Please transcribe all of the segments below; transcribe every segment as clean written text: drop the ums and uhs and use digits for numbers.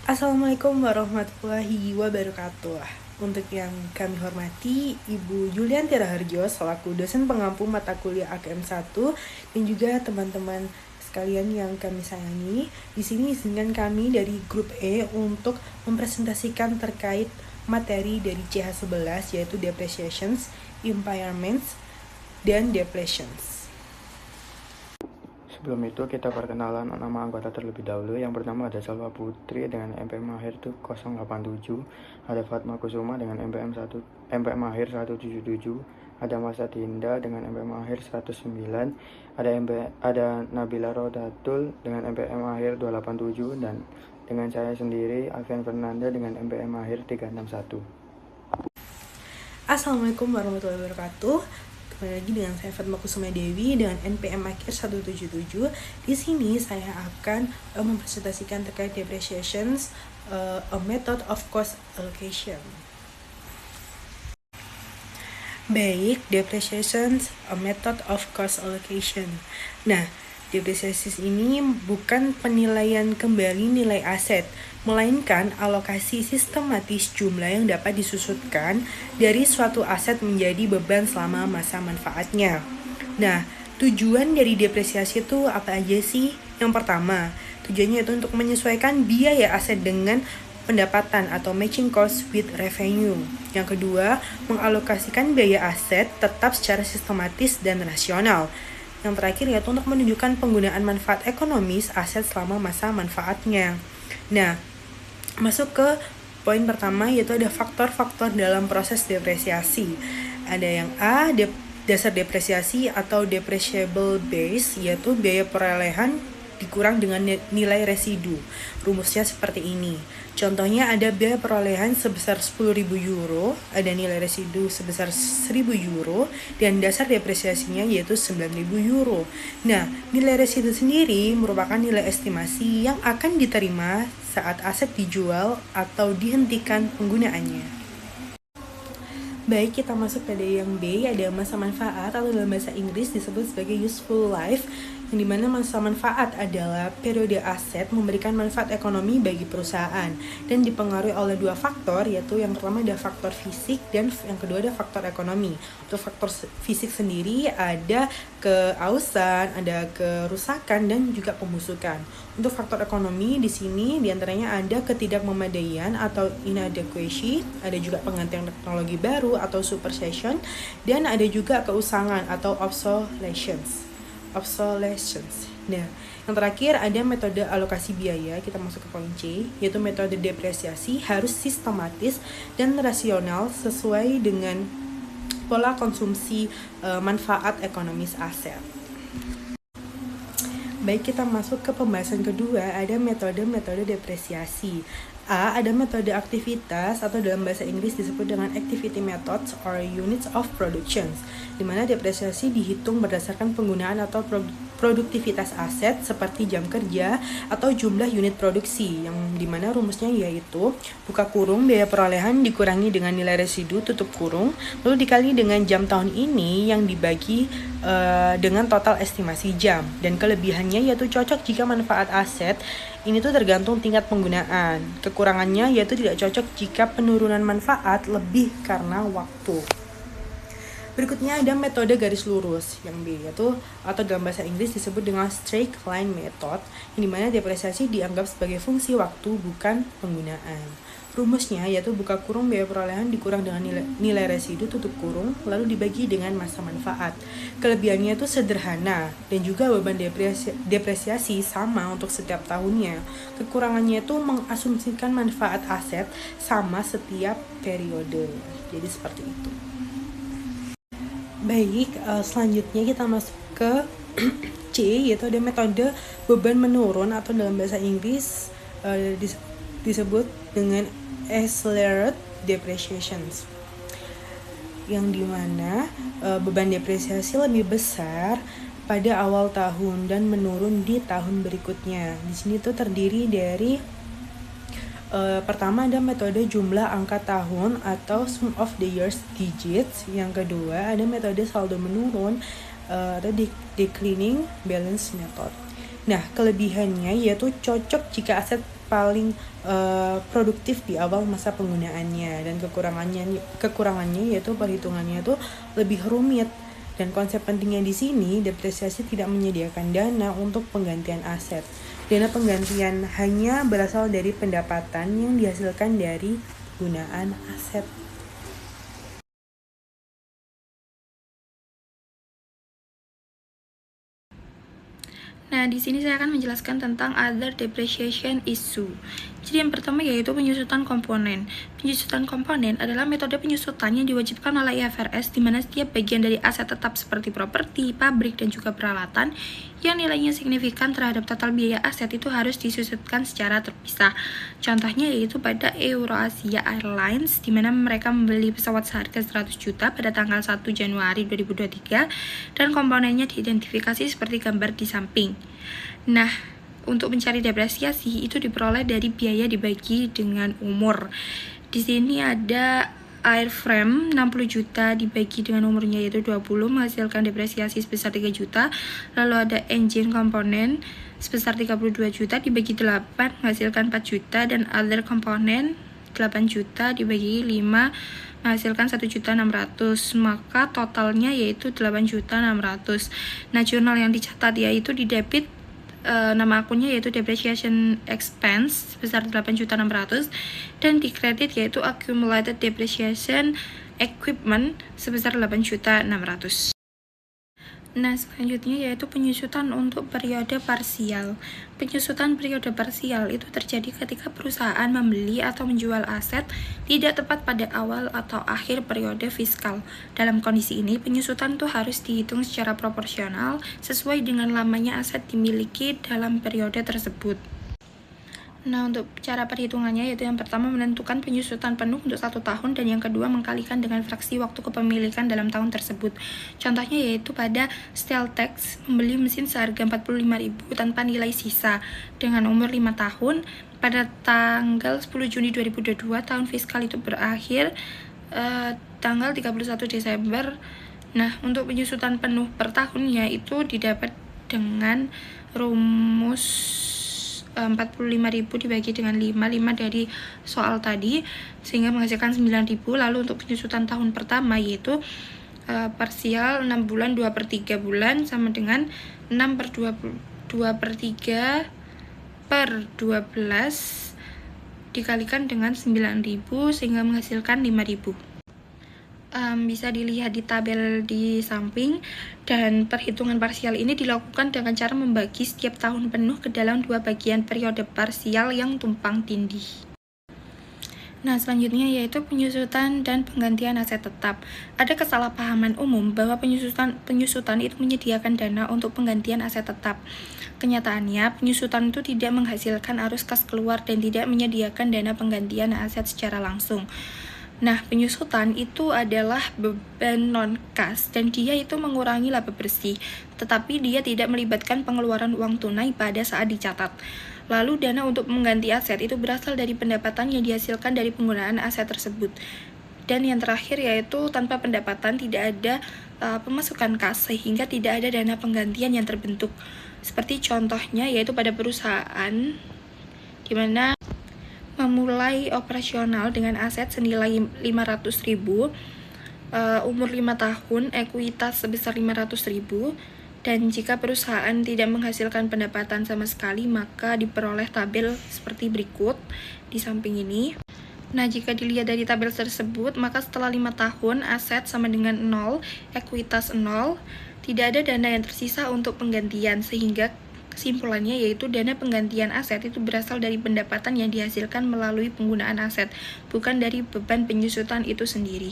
Assalamualaikum warahmatullahi wabarakatuh. Untuk yang kami hormati, Ibu Julianti Raharjo selaku dosen pengampu mata kuliah AKM 1 dan juga teman-teman sekalian yang kami sayangi. Di sini izinkan kami dari grup E untuk mempresentasikan terkait materi dari CH11 yaitu depreciations, impairments, dan depletions. Sebelum itu kita perkenalan nama anggota terlebih dahulu. Yang pertama ada Salwa Putri dengan MPM akhir 087, ada Fatma Kusuma dengan MPM akhir 177, ada Masa Dinda dengan MPM akhir 109, ada Nabila Rodatul dengan MPM akhir 287, dan dengan saya sendiri Alfian Fernanda dengan MPM akhir 361. Assalamualaikum warahmatullahi wabarakatuh. Kembali lagi dengan saya Fatma Kusuma Dewi dengan NPM akhir 177. Di sini saya akan mempresentasikan terkait depreciations, a method of cost allocation. Baik, depreciations, a method of cost allocation. Nah, depresiasi ini bukan penilaian kembali nilai aset, melainkan alokasi sistematis jumlah yang dapat disusutkan dari suatu aset menjadi beban selama masa manfaatnya. Nah, tujuan dari depresiasi itu apa aja sih? Yang pertama, tujuannya itu untuk menyesuaikan biaya aset dengan pendapatan atau matching cost with revenue. Yang kedua, mengalokasikan biaya aset tetap secara sistematis dan rasional. Yang terakhir yaitu untuk menunjukkan penggunaan manfaat ekonomis aset selama masa manfaatnya. Nah, masuk ke poin pertama yaitu ada faktor-faktor dalam proses depresiasi. Ada yang A, dasar depresiasi atau depreciable base, yaitu biaya perolehan dikurang dengan nilai residu. Rumusnya seperti ini. Contohnya ada biaya perolehan sebesar 10.000 euro, ada nilai residu sebesar 1.000 euro, dan dasar depresiasinya yaitu 9.000 euro. Nah, nilai residu sendiri merupakan nilai estimasi yang akan diterima saat aset dijual atau dihentikan penggunaannya. Baik, kita masuk pada yang B, ada masa manfaat atau dalam bahasa Inggris disebut sebagai useful life, yang dimana masa manfaat adalah periode aset memberikan manfaat ekonomi bagi perusahaan dan dipengaruhi oleh dua faktor, yaitu yang pertama ada faktor fisik dan yang kedua ada faktor ekonomi. Untuk faktor fisik sendiri ada keausan, ada kerusakan dan juga pembusukan. Untuk faktor ekonomi di sini diantaranya ada ketidakmemadaian atau inadequacy, ada juga penggantian teknologi baru atau supersession, dan ada juga keusangan atau obsolescence. Nah, yang terakhir ada metode alokasi biaya. Kita masuk ke poin C, yaitu metode depresiasi harus sistematis dan rasional sesuai dengan pola konsumsi manfaat ekonomis aset. Baik, kita masuk ke pembahasan kedua, ada metode-metode depresiasi. A, ada metode aktivitas atau dalam bahasa Inggris disebut dengan activity methods or units of production, di mana depresiasi dihitung berdasarkan penggunaan atau produktivitas aset seperti jam kerja atau jumlah unit produksi, yang dimana rumusnya yaitu buka kurung biaya perolehan dikurangi dengan nilai residu tutup kurung lalu dikali dengan jam tahun ini yang dibagi dengan total estimasi jam, dan kelebihannya yaitu cocok jika manfaat aset ini tuh tergantung tingkat penggunaan. Kekurangannya yaitu tidak cocok jika penurunan manfaat lebih karena waktu. Berikutnya ada metode garis lurus yang B, yaitu atau dalam bahasa Inggris disebut dengan straight line method, yang dimana depresiasi dianggap sebagai fungsi waktu bukan penggunaan. Rumusnya yaitu buka kurung biaya perolehan dikurang dengan nilai residu tutup kurung lalu dibagi dengan masa manfaat. Kelebihannya itu sederhana dan juga beban depresiasi sama untuk setiap tahunnya. Kekurangannya itu mengasumsikan manfaat aset sama setiap periode. Jadi seperti itu. Baik, selanjutnya kita masuk ke C, yaitu ada metode beban menurun atau dalam bahasa Inggris disebut dengan accelerated depreciations, yang dimana beban depresiasi lebih besar pada awal tahun dan menurun di tahun berikutnya. Di sini tuh terdiri dari pertama ada metode jumlah angka tahun atau sum of the years digits. Yang kedua ada metode saldo menurun atau declining balance method. Nah, kelebihannya yaitu cocok jika aset paling produktif di awal masa penggunaannya, dan kekurangannya yaitu perhitungannya itu lebih rumit. Dan konsep pentingnya di sini, depresiasi tidak menyediakan dana untuk penggantian aset. Dana penggantian hanya berasal dari pendapatan yang dihasilkan dari penggunaan aset. Nah, di sini saya akan menjelaskan tentang other depreciation issue. Jadi yang pertama yaitu penyusutan komponen. Penyusutan komponen adalah metode penyusutan yang diwajibkan oleh IFRS di mana setiap bagian dari aset tetap seperti properti, pabrik, dan juga peralatan yang nilainya signifikan terhadap total biaya aset itu harus disusutkan secara terpisah. Contohnya yaitu pada Eurasia Airlines di mana mereka membeli pesawat seharga 100 juta pada tanggal 1 Januari 2023 dan komponennya diidentifikasi seperti gambar di samping. Nah, untuk mencari depresiasi itu diperoleh dari biaya dibagi dengan umur. Di sini ada airframe 60 juta dibagi dengan umurnya yaitu 20 menghasilkan depresiasi sebesar 3 juta. Lalu ada engine komponen sebesar 32 juta dibagi 8 menghasilkan 4 juta, dan other komponen 8 juta dibagi 5 menghasilkan 1.600.000, maka totalnya yaitu 8.600.000. Nah, jurnal yang dicatat yaitu di debit nama akunnya yaitu depreciation expense sebesar 8.600.000 dan di kredit yaitu accumulated depreciation equipment sebesar 8.600.000. Nah, selanjutnya yaitu penyusutan untuk periode parsial. Penyusutan periode parsial itu terjadi ketika perusahaan membeli atau menjual aset tidak tepat pada awal atau akhir periode fiskal. Dalam kondisi ini, penyusutan itu harus dihitung secara proporsional sesuai dengan lamanya aset dimiliki dalam periode tersebut. Nah, untuk cara perhitungannya yaitu yang pertama menentukan penyusutan penuh untuk 1 tahun, dan yang kedua mengkalikan dengan fraksi waktu kepemilikan dalam tahun tersebut. Contohnya yaitu pada Steltex membeli mesin seharga 45.000 tanpa nilai sisa dengan umur 5 tahun pada tanggal 10 Juni 2022, tahun fiskal itu berakhir tanggal 31 Desember. Nah, untuk penyusutan penuh per tahunnya itu didapat dengan rumus 45.000 dibagi dengan 5 dari soal tadi sehingga menghasilkan 9.000. Lalu untuk penyusutan tahun pertama yaitu parsial 6 bulan 2/3 bulan sama dengan 6/2/3 per 12 dikalikan dengan 9.000 sehingga menghasilkan 5.000. Bisa dilihat di tabel di samping, dan perhitungan parsial ini dilakukan dengan cara membagi setiap tahun penuh ke dalam 2 bagian periode parsial yang tumpang tindih. Nah, selanjutnya yaitu penyusutan dan penggantian aset tetap. Ada kesalahpahaman umum bahwa penyusutan itu menyediakan dana untuk penggantian aset tetap. Kenyataannya, penyusutan itu tidak menghasilkan arus kas keluar dan tidak menyediakan dana penggantian aset secara langsung. Nah, penyusutan itu adalah beban non-kas dan dia itu mengurangi laba bersih, tetapi dia tidak melibatkan pengeluaran uang tunai pada saat dicatat. Lalu dana untuk mengganti aset itu berasal dari pendapatan yang dihasilkan dari penggunaan aset tersebut. Dan yang terakhir yaitu tanpa pendapatan tidak ada pemasukan kas sehingga tidak ada dana penggantian yang terbentuk. Seperti contohnya yaitu pada perusahaan di mana memulai operasional dengan aset senilai 500.000, umur 5 tahun, ekuitas sebesar 500.000, dan jika perusahaan tidak menghasilkan pendapatan sama sekali maka diperoleh tabel seperti berikut di samping ini. Nah, jika dilihat dari tabel tersebut, maka setelah 5 tahun aset sama dengan 0, ekuitas 0, tidak ada dana yang tersisa untuk penggantian, sehingga kesimpulannya yaitu dana penggantian aset itu berasal dari pendapatan yang dihasilkan melalui penggunaan aset, bukan dari beban penyusutan itu sendiri.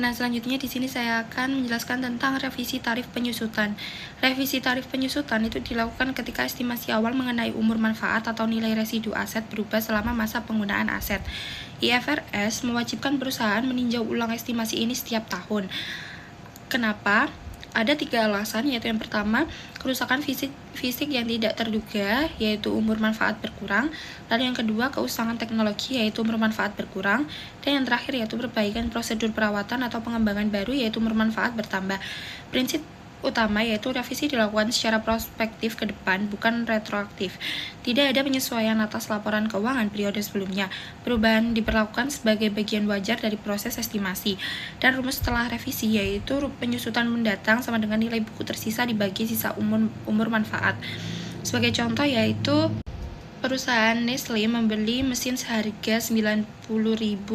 Nah, selanjutnya di sini saya akan menjelaskan tentang revisi tarif penyusutan. Revisi tarif penyusutan itu dilakukan ketika estimasi awal mengenai umur manfaat atau nilai residu aset berubah selama masa penggunaan aset. IFRS mewajibkan perusahaan meninjau ulang estimasi ini setiap tahun. Kenapa? Ada 3 alasan, yaitu yang pertama, kerusakan fisik yang tidak terduga, yaitu umur manfaat berkurang. Lalu yang kedua, keusangan teknologi, yaitu umur manfaat berkurang. Dan yang terakhir, yaitu perbaikan prosedur perawatan atau pengembangan baru, yaitu umur manfaat bertambah. Prinsip utama yaitu revisi dilakukan secara prospektif ke depan, bukan retroaktif. Tidak ada penyesuaian atas laporan keuangan periode sebelumnya. Perubahan diperlakukan sebagai bagian wajar dari proses estimasi. Dan rumus setelah revisi yaitu penyusutan mendatang sama dengan nilai buku tersisa dibagi sisa umur manfaat. Sebagai contoh yaitu perusahaan Nestle membeli mesin seharga 90.000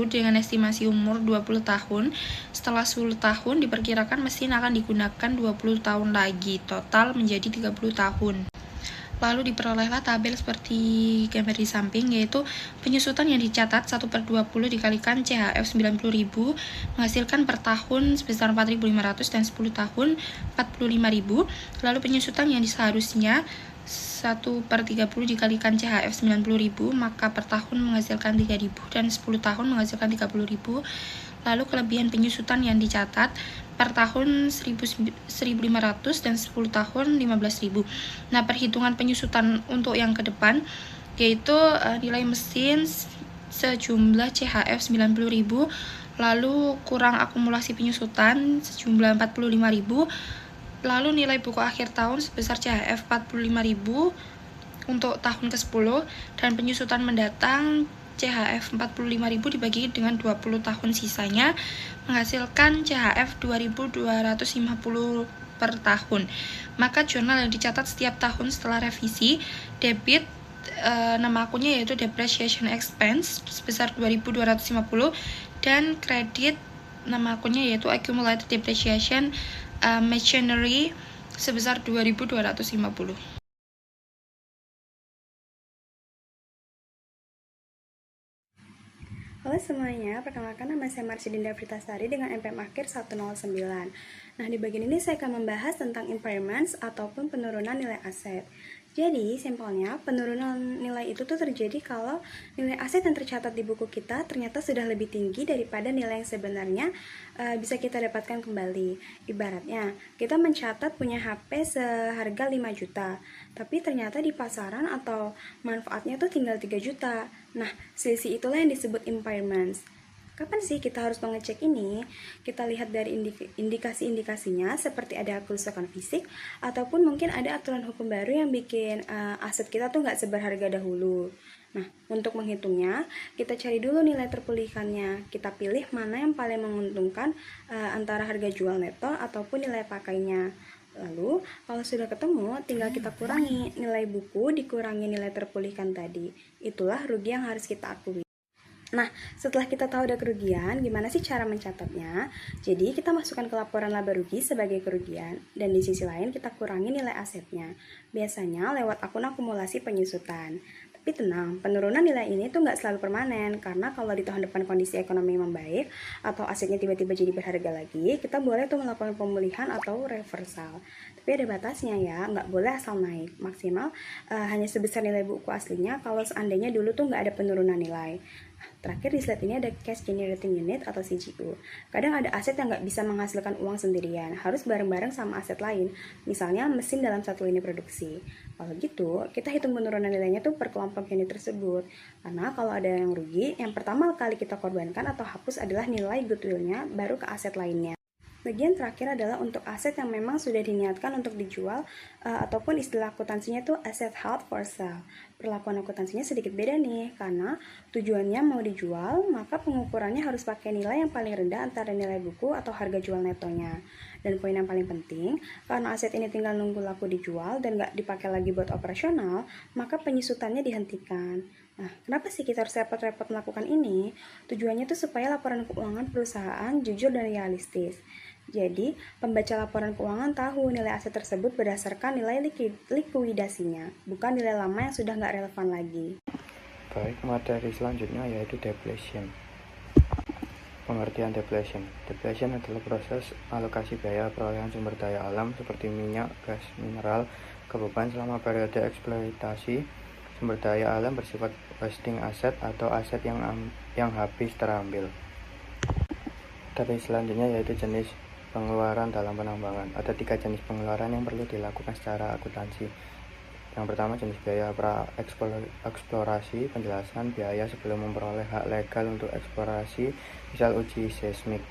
dengan estimasi umur 20 tahun. Setelah 10 tahun, diperkirakan mesin akan digunakan 20 tahun lagi, total menjadi 30 tahun. Lalu diperolehlah tabel seperti gambar di samping, yaitu penyusutan yang dicatat 1/20 dikalikan CHF 90.000 menghasilkan per tahun sebesar 4.500 dan 10 tahun 45.000. Lalu penyusutan yang seharusnya 1/30 dikalikan CHF 90.000 maka per tahun menghasilkan 3.000 dan 10 tahun menghasilkan 30.000. Lalu kelebihan penyusutan yang dicatat per tahun 1.500 dan 10 tahun 15.000. Nah, perhitungan penyusutan untuk yang ke depan yaitu nilai mesin sejumlah CHF 90.000, lalu kurang akumulasi penyusutan sejumlah 45.000. Lalu nilai buku akhir tahun sebesar CHF 45.000 untuk tahun ke-10 dan penyusutan mendatang CHF 45.000 dibagi dengan 20 tahun sisanya menghasilkan CHF 2.250 per tahun. Maka jurnal yang dicatat setiap tahun setelah revisi, debit nama akunnya yaitu depreciation expense sebesar 2.250 dan kredit nama akunnya yaitu accumulated depreciation machinery sebesar 2.250. Halo semuanya, perkenalkan nama saya Marcidinda Fritasari dengan NPM akhir 109. Nah, di bagian ini saya akan membahas tentang impairments ataupun penurunan nilai aset. Jadi, simpelnya, penurunan nilai itu tuh terjadi kalau nilai aset yang tercatat di buku kita ternyata sudah lebih tinggi daripada nilai yang sebenarnya bisa kita dapatkan kembali. Ibaratnya, kita mencatat punya HP seharga 5 juta, tapi ternyata di pasaran atau manfaatnya tuh tinggal 3 juta. Nah, selisih itulah yang disebut impairments. Kapan sih kita harus mengecek ini? Kita lihat dari indikasi-indikasinya seperti ada kerusakan fisik ataupun mungkin ada aturan hukum baru yang bikin aset kita tuh nggak seberharga dahulu. Nah, untuk menghitungnya, kita cari dulu nilai terpulihkannya. Kita pilih mana yang paling menguntungkan antara harga jual neto ataupun nilai pakainya. Lalu, kalau sudah ketemu, tinggal kita kurangi nilai buku dikurangi nilai terpulihkan tadi. Itulah rugi yang harus kita akui. Nah, setelah kita tahu ada kerugian, gimana sih cara mencatatnya? Jadi, kita masukkan ke laporan laba rugi sebagai kerugian, dan di sisi lain kita kurangi nilai asetnya. Biasanya lewat akun akumulasi penyusutan. Tapi tenang, penurunan nilai ini tuh nggak selalu permanen, karena kalau di tahun depan kondisi ekonomi membaik, atau asetnya tiba-tiba jadi berharga lagi, kita boleh tuh melakukan pemulihan atau reversal. Tapi ada batasnya ya, nggak boleh asal naik. Maksimal hanya sebesar nilai buku aslinya kalau seandainya dulu tuh nggak ada penurunan nilai. Terakhir di slide ini ada Cash Generating Unit atau CGU. Kadang ada aset yang nggak bisa menghasilkan uang sendirian, harus bareng-bareng sama aset lain, misalnya mesin dalam satu lini produksi. Kalau gitu, kita hitung penurunan nilainya tuh per kelompok unit tersebut. Karena kalau ada yang rugi, yang pertama kali kita korbankan atau hapus adalah nilai goodwill-nya, baru ke aset lainnya. Bagian terakhir adalah untuk aset yang memang sudah diniatkan untuk dijual ataupun istilah akuntansinya tuh asset held for sale. Perlakuan akuntansinya sedikit beda nih, karena tujuannya mau dijual, maka pengukurannya harus pakai nilai yang paling rendah antara nilai buku atau harga jual netonya. Dan poin yang paling penting, karena aset ini tinggal nunggu laku dijual dan nggak dipakai lagi buat operasional, maka penyusutannya dihentikan. Nah, kenapa sih kita harus repot-repot melakukan ini? Tujuannya tuh supaya laporan keuangan perusahaan jujur dan realistis. Jadi, pembaca laporan keuangan tahu nilai aset tersebut berdasarkan nilai likuidasinya, bukan nilai lama yang sudah nggak relevan lagi. Baik, materi selanjutnya yaitu depletion. Pengertian depletion. Depletion adalah proses alokasi biaya perolehan sumber daya alam seperti minyak, gas, mineral, ke beban selama periode eksploitasi. Sumber daya alam bersifat wasting aset atau aset yang habis terambil. Materi selanjutnya yaitu jenis pengeluaran dalam penambangan. Ada 3 jenis pengeluaran yang perlu dilakukan secara akuntansi. Yang pertama, jenis biaya pra-eksplorasi, penjelasan biaya sebelum memperoleh hak legal untuk eksplorasi, misal uji seismik.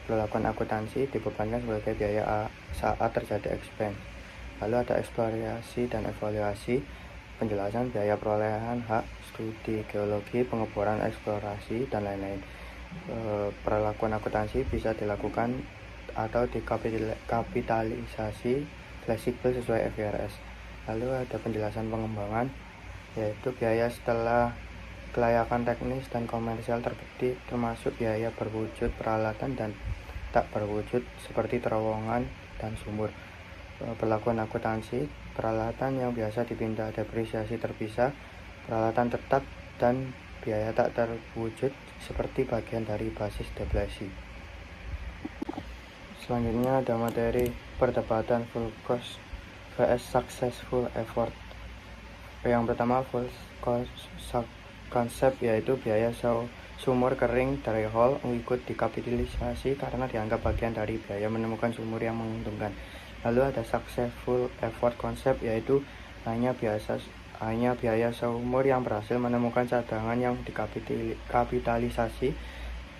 perlakuan akuntansi dibebankan sebagai biaya saat terjadi expense. Lalu ada eksplorasi dan evaluasi, penjelasan biaya perolehan hak, studi geologi, pengeboran, eksplorasi, dan lain-lain. Perlakuan akuntansi bisa dilakukan atau dikapitalisasi fleksibel sesuai FIRS. Lalu ada penjelasan pengembangan, yaitu biaya setelah kelayakan teknis dan komersial terbukti, termasuk biaya berwujud peralatan dan tak berwujud seperti terowongan dan sumur. Perlakuan akuntansi, peralatan yang biasa dipindah, depresiasi terpisah, peralatan tetap, dan biaya tak terwujud seperti bagian dari basis depresi. Selanjutnya ada materi perdebatan full cost vs successful effort. Yang pertama, full cost konsep, yaitu biaya sumur kering dari hole ikut dikapitalisasi karena dianggap bagian dari biaya menemukan sumur yang menguntungkan. Lalu ada successful effort konsep, yaitu hanya biaya sumur yang berhasil menemukan cadangan yang dikapitalisasi.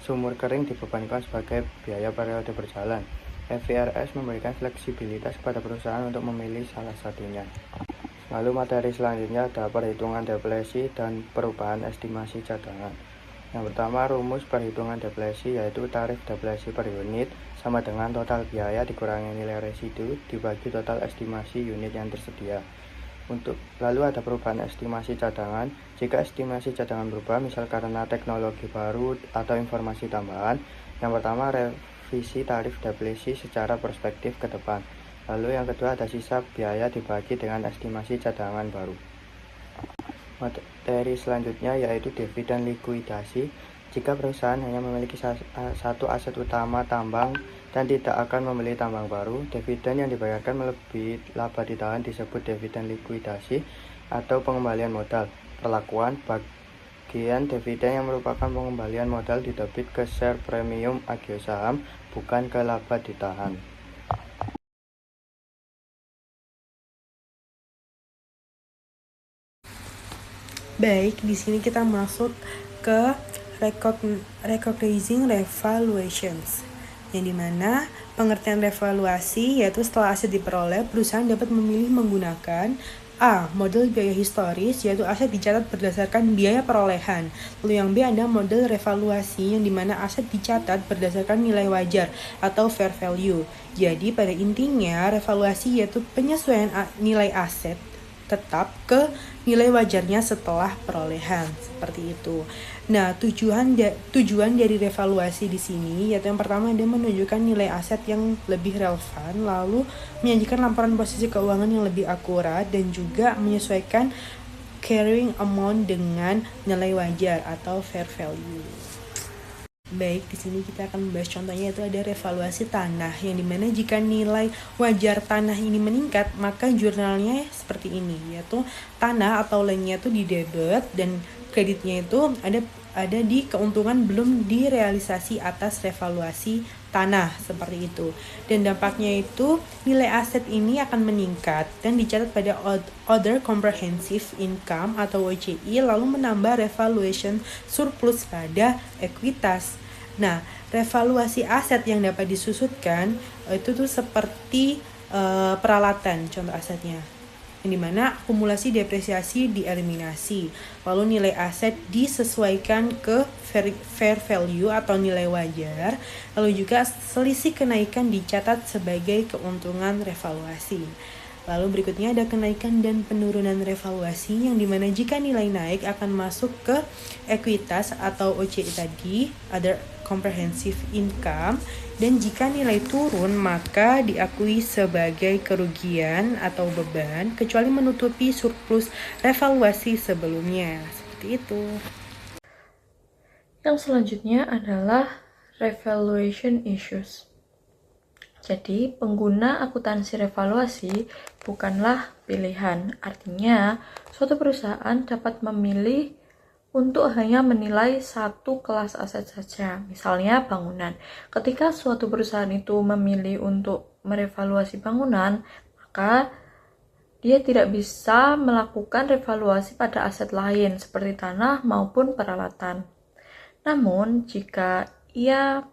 Sumur kering dibebankan sebagai biaya periode berjalan. FIRS memberikan fleksibilitas kepada perusahaan untuk memilih salah satunya. Lalu materi selanjutnya ada perhitungan depresi dan perubahan estimasi cadangan. Yang pertama, rumus perhitungan depresi, yaitu tarif depresi per unit sama dengan total biaya dikurangi nilai residu dibagi total estimasi unit yang tersedia. Lalu ada perubahan estimasi cadangan. Jika estimasi cadangan berubah, misal karena teknologi baru atau informasi tambahan, yang pertama revisi tarif depresi secara perspektif ke depan. Lalu yang kedua ada sisa biaya dibagi dengan estimasi cadangan baru. Materi selanjutnya yaitu dividen likuidasi. Jika perusahaan hanya memiliki satu aset utama tambang dan tidak akan membeli tambang baru, dividen yang dibayarkan melebihi laba ditahan disebut dividen likuidasi atau pengembalian modal. Perlakuan bagian dividen yang merupakan pengembalian modal didebit ke share premium agio saham, bukan ke laba ditahan. Baik, di sini kita masuk ke recognizing revaluations, yang dimana pengertian revaluasi yaitu setelah aset diperoleh, perusahaan dapat memilih menggunakan A. Model biaya historis, yaitu aset dicatat berdasarkan biaya perolehan. Lalu yang B ada model revaluasi, yang dimana aset dicatat berdasarkan nilai wajar atau fair value. Jadi pada intinya revaluasi yaitu penyesuaian nilai aset tetap ke nilai wajarnya setelah perolehan, seperti itu. Nah, tujuan dari revaluasi di sini yaitu yang pertama dia menunjukkan nilai aset yang lebih relevan, lalu menyajikan laporan posisi keuangan yang lebih akurat dan juga menyesuaikan carrying amount dengan nilai wajar atau fair value. Baik, di sini kita akan membahas contohnya, yaitu ada revaluasi tanah, yang dimana jika nilai wajar tanah ini meningkat, maka jurnalnya seperti ini, yaitu tanah atau lainnya itu di debit dan kreditnya itu ada di keuntungan belum direalisasi atas revaluasi tanah, seperti itu. Dan dampaknya itu nilai aset ini akan meningkat dan dicatat pada other comprehensive income atau OCI, lalu menambah revaluation surplus pada ekuitas. Nah, revaluasi aset yang dapat disusutkan itu tuh seperti peralatan, contoh asetnya, yang dimana akumulasi depresiasi dieliminasi, lalu nilai aset disesuaikan ke fair value atau nilai wajar, lalu juga selisih kenaikan dicatat sebagai keuntungan revaluasi. Lalu berikutnya ada kenaikan dan penurunan revaluasi, yang dimana jika nilai naik akan masuk ke ekuitas atau OCI tadi, other comprehensive income, dan jika nilai turun maka diakui sebagai kerugian atau beban kecuali menutupi surplus revaluasi sebelumnya, seperti itu. Yang selanjutnya adalah revaluation issues. Jadi, pengguna akuntansi revaluasi bukanlah pilihan. Artinya, suatu perusahaan dapat memilih untuk hanya menilai satu kelas aset saja, misalnya bangunan. Ketika suatu perusahaan itu memilih untuk merevaluasi bangunan, maka dia tidak bisa melakukan revaluasi pada aset lain seperti tanah maupun peralatan. Namun, jika ia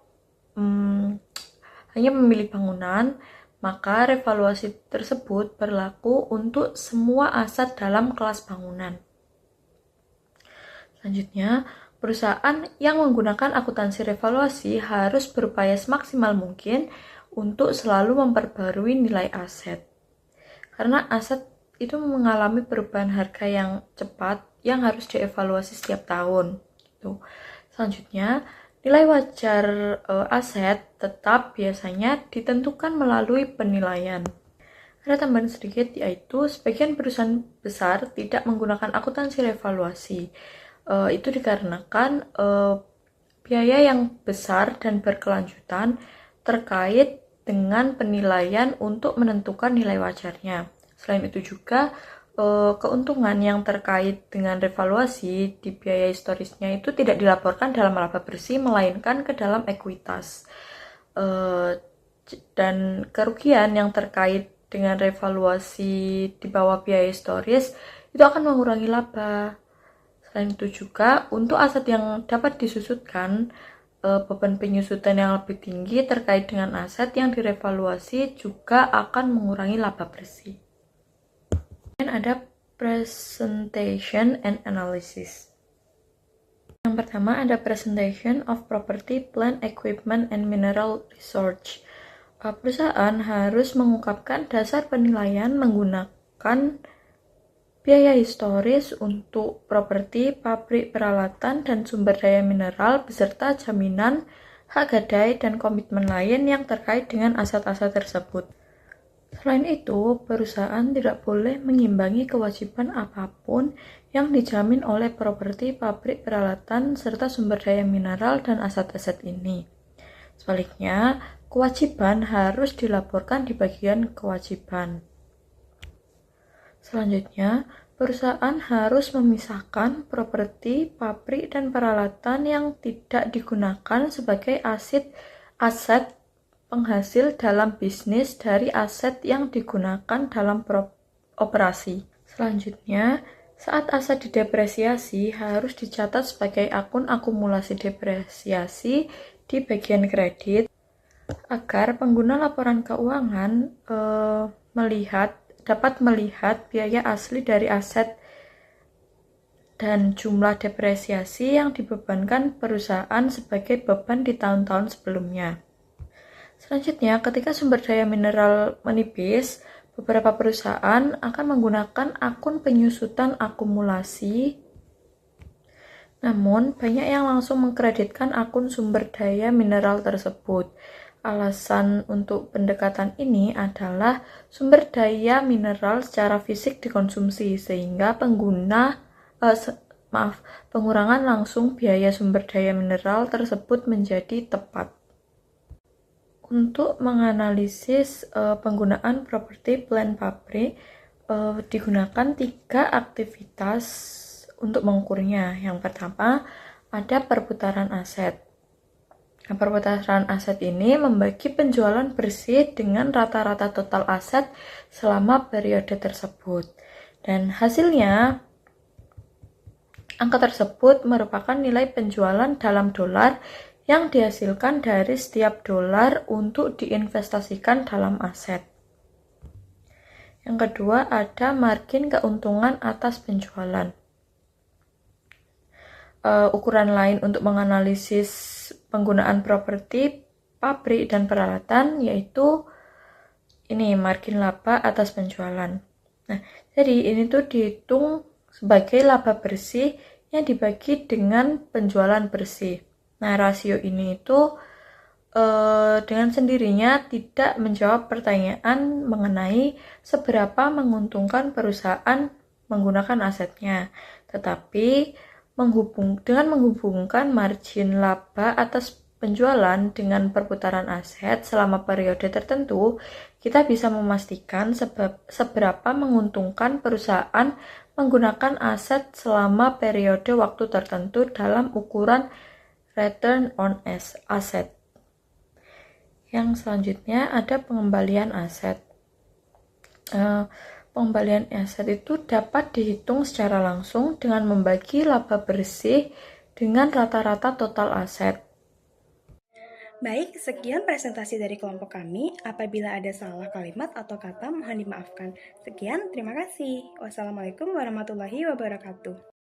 hanya memilih bangunan, maka revaluasi tersebut berlaku untuk semua aset dalam kelas bangunan. Selanjutnya, perusahaan yang menggunakan akuntansi revaluasi harus berupaya semaksimal mungkin untuk selalu memperbarui nilai aset. Karena aset itu mengalami perubahan harga yang cepat yang harus dievaluasi setiap tahun. Selanjutnya, nilai wajar aset tetap biasanya ditentukan melalui penilaian. Ada tambahan sedikit, yaitu sebagian perusahaan besar tidak menggunakan akuntansi revaluasi. Itu dikarenakan biaya yang besar dan berkelanjutan terkait dengan penilaian untuk menentukan nilai wajarnya. Selain itu juga, keuntungan yang terkait dengan revaluasi di biaya historisnya itu tidak dilaporkan dalam laba bersih, melainkan ke dalam ekuitas. Dan kerugian yang terkait dengan revaluasi di bawah biaya historis itu akan mengurangi laba. Selain itu juga, untuk aset yang dapat disusutkan, beban penyusutan yang lebih tinggi terkait dengan aset yang direvaluasi juga akan mengurangi laba bersih. Dan ada presentation and analysis. Yang pertama ada presentation of property, plant, equipment, and mineral research. Perusahaan harus mengungkapkan dasar penilaian menggunakan biaya historis untuk properti, pabrik, peralatan, dan sumber daya mineral beserta jaminan, hak gadai, dan komitmen lain yang terkait dengan aset-aset tersebut. Selain itu, perusahaan tidak boleh mengimbangi kewajiban apapun yang dijamin oleh properti, pabrik, peralatan, serta sumber daya mineral dan aset-aset ini. Sebaliknya, kewajiban harus dilaporkan di bagian kewajiban. Selanjutnya, perusahaan harus memisahkan properti, pabrik, dan peralatan yang tidak digunakan sebagai aset penghasil dalam bisnis dari aset yang digunakan dalam operasi. Selanjutnya, saat aset didepresiasi harus dicatat sebagai akun akumulasi depresiasi di bagian kredit agar pengguna laporan keuangan dapat melihat biaya asli dari aset dan jumlah depresiasi yang dibebankan perusahaan sebagai beban di tahun-tahun sebelumnya. Selanjutnya, ketika sumber daya mineral menipis, beberapa perusahaan akan menggunakan akun penyusutan akumulasi. Namun, banyak yang langsung mengkreditkan akun sumber daya mineral tersebut. Alasan untuk pendekatan ini adalah sumber daya mineral secara fisik dikonsumsi, sehingga pengurangan langsung biaya sumber daya mineral tersebut menjadi tepat. Untuk menganalisis penggunaan properti, plant, pabrik, digunakan 3 aktivitas untuk mengukurnya. Yang pertama, ada perputaran aset. Nah, perputaran aset ini membagi penjualan bersih dengan rata-rata total aset selama periode tersebut. Dan hasilnya, angka tersebut merupakan nilai penjualan dalam dolar yang dihasilkan dari setiap dolar untuk diinvestasikan dalam aset. Yang kedua, ada margin keuntungan atas penjualan. Ukuran lain untuk menganalisis penggunaan properti, pabrik, dan peralatan yaitu ini margin laba atas penjualan. Nah, jadi ini tuh dihitung sebagai laba bersih yang dibagi dengan penjualan bersih. Nah, rasio ini itu dengan sendirinya tidak menjawab pertanyaan mengenai seberapa menguntungkan perusahaan menggunakan asetnya, tetapi dengan menghubungkan margin laba atas penjualan dengan perputaran aset selama periode tertentu, kita bisa memastikan seberapa menguntungkan perusahaan menggunakan aset selama periode waktu tertentu dalam ukuran return on asset. Yang selanjutnya ada pengembalian aset. Pengembalian aset itu dapat dihitung secara langsung dengan membagi laba bersih dengan rata-rata total aset. Baik, sekian presentasi dari kelompok kami. Apabila ada salah kalimat atau kata, mohon dimaafkan. Sekian, terima kasih. Wassalamualaikum warahmatullahi wabarakatuh.